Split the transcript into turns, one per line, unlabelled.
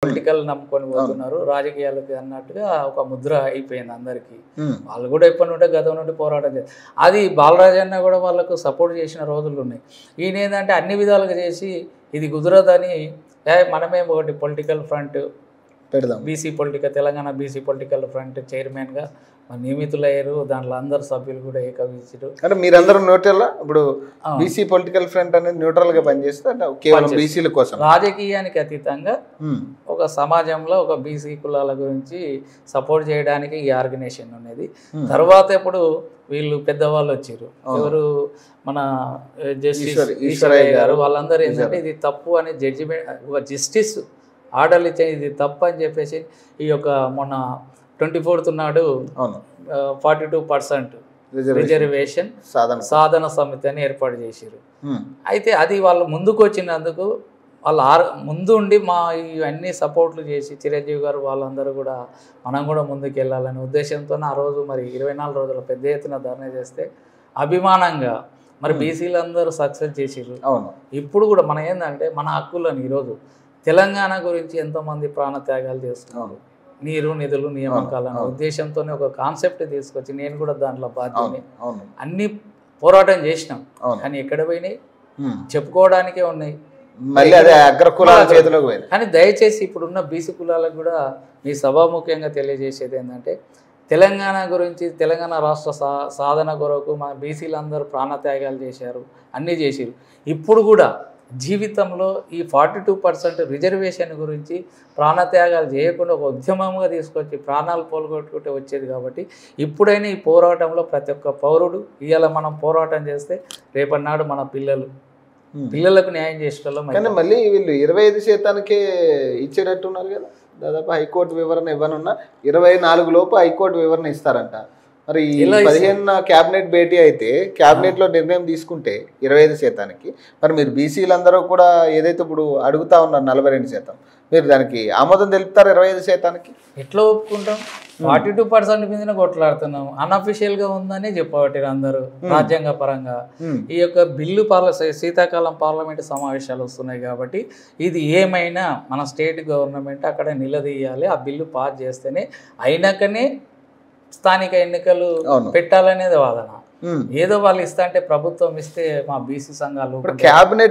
Political నమ్ముకొని పోతున్నారు రాజకీయాలకి అన్నట్టుగా ఒక ముద్ర అయిపోయింది అందరికీ. వాళ్ళు కూడా ఎప్పటి నుండి గతం నుండి పోరాటం చేస్తారు. అది బాలరాజన్న కూడా వాళ్ళకు సపోర్ట్ చేసిన రోజులు ఉన్నాయి. ఈయన ఏంటంటే అన్ని విధాలుగా చేసి ఇది కుదరదని మనమే ఒకటి పొలిటికల్ ఫ్రంట్
పెడదాం,
BC Telangana BC political front చైర్మన్గా నియమితులయ్యారు. దాంట్లో అందరు సభ్యులు కూడా ఏకీభవించారు.
అంటే మీరందరూ న్యూట్రల్. ఇప్పుడు బీసీ పొలిటికల్ ఫ్రంట్ అనేది న్యూట్రల్ గా పనిచేస్తే కేవలం బీసీల కోసం
రాజకీయానికి అతీతంగా ఒక సమాజంలో ఒక బీసీ కులాల గురించి సపోర్ట్ చేయడానికి ఈ ఆర్గనైజేషన్ ఉన్నది. తర్వాత ఇప్పుడు వీళ్ళు పెద్దవాళ్ళు వచ్చారు, ఎవరు మన జస్టిస్ ఈశ్వరయ్య గారు, వాళ్ళందరూ ఏంటంటే ఇది తప్పు అని జడ్జిమెంట్ ఒక జస్టిస్ ఆర్డర్లు ఇచ్చే ఇది తప్పు అని చెప్పేసి ఈ యొక్క మొన్న 24th నాడు 42% రిజర్వేషన్ సాధన సమితి అని ఏర్పాటు చేశారు. అయితే అది వాళ్ళు ముందుకు వచ్చినందుకు వాళ్ళు ముందు ఉండి మా ఇవన్నీ సపోర్ట్లు చేసి చిరంజీవి గారు వాళ్ళందరూ కూడా మనం కూడా ముందుకు వెళ్ళాలనే ఉద్దేశంతో ఆ రోజు మరి 24 రోజుల పెద్ద ఎత్తున ధర్నా చేస్తే అభిమానంగా మరి బీసీలందరూ సక్సెస్ చేసారు. ఇప్పుడు కూడా మన ఏంటంటే మన హక్కులను ఈరోజు తెలంగాణ గురించి ఎంతోమంది ప్రాణత్యాగాలు చేస్తున్నారు. నీరు నిధులు నియామకాలనే ఉద్దేశంతోనే ఒక కాన్సెప్ట్ తీసుకొచ్చి నేను కూడా దాంట్లో బాధ్యతని అన్ని పోరాటం చేసినాం. కానీ ఎక్కడ పోయినాయి చెప్పుకోవడానికే ఉన్నాయి, కానీ దయచేసి ఇప్పుడున్న బీసీ కులాలకు కూడా మీ సభాముఖ్యంగా తెలియజేసేది ఏంటంటే తెలంగాణ గురించి తెలంగాణ రాష్ట్ర సాధన కొరకు మన బీసీలందరూ ప్రాణత్యాగాలు చేశారు, అన్నీ చేశారు. ఇప్పుడు కూడా జీవితంలో ఈ 42% రిజర్వేషన్ గురించి ప్రాణత్యాగాలు చేయకుండా ఒక ఉద్యమంగా తీసుకొచ్చి ప్రాణాలు పోల్గొట్టుకుంటే వచ్చేది. కాబట్టి ఇప్పుడైనా ఈ పోరాటంలో ప్రతి ఒక్క పౌరుడు ఇవాళ మనం పోరాటం చేస్తే రేపటి నాడు మన పిల్లలకు న్యాయం చేసేటోళ్ళం.
కానీ మళ్ళీ వీళ్ళు 25% ఇచ్చేటట్టున్నారు కదా, దాదాపు హైకోర్టు వివరణ ఇవ్వనున్నా 24 లోపు హైకోర్టు వివరణ ఇస్తారంట. మరి 15 క్యాబినెట్ భేటీ అయితే క్యాబినెట్లో నిర్ణయం తీసుకుంటే 25%, మరి మీరు బీసీలందరూ కూడా ఏదైతే ఇప్పుడు అడుగుతా ఉన్నారు 42%, మీరు దానికి ఆమోదం తెలుపుతారు 25%?
ఎట్లా ఒప్పుకుంటాం? 42% మీదనే కొట్లాడుతున్నాం. అన్అఫీషియల్గా ఉందని చెప్పబట్టారు అందరూ రాజ్యాంగ పరంగా. ఈ యొక్క బిల్లు శీతాకాలం పార్లమెంటు సమావేశాలు వస్తున్నాయి కాబట్టి ఇది ఏమైనా మన స్టేట్ గవర్నమెంట్ అక్కడ నిలదీయాలి. ఆ బిల్లు పాస్ చేస్తేనే అయినాకనే స్థానిక ఎన్నికలు పెట్టాలనేది వాదన. ఏదో వాళ్ళు ఇస్తా అంటే ప్రభుత్వం ఇస్తే మా బీసీ సంఘాలు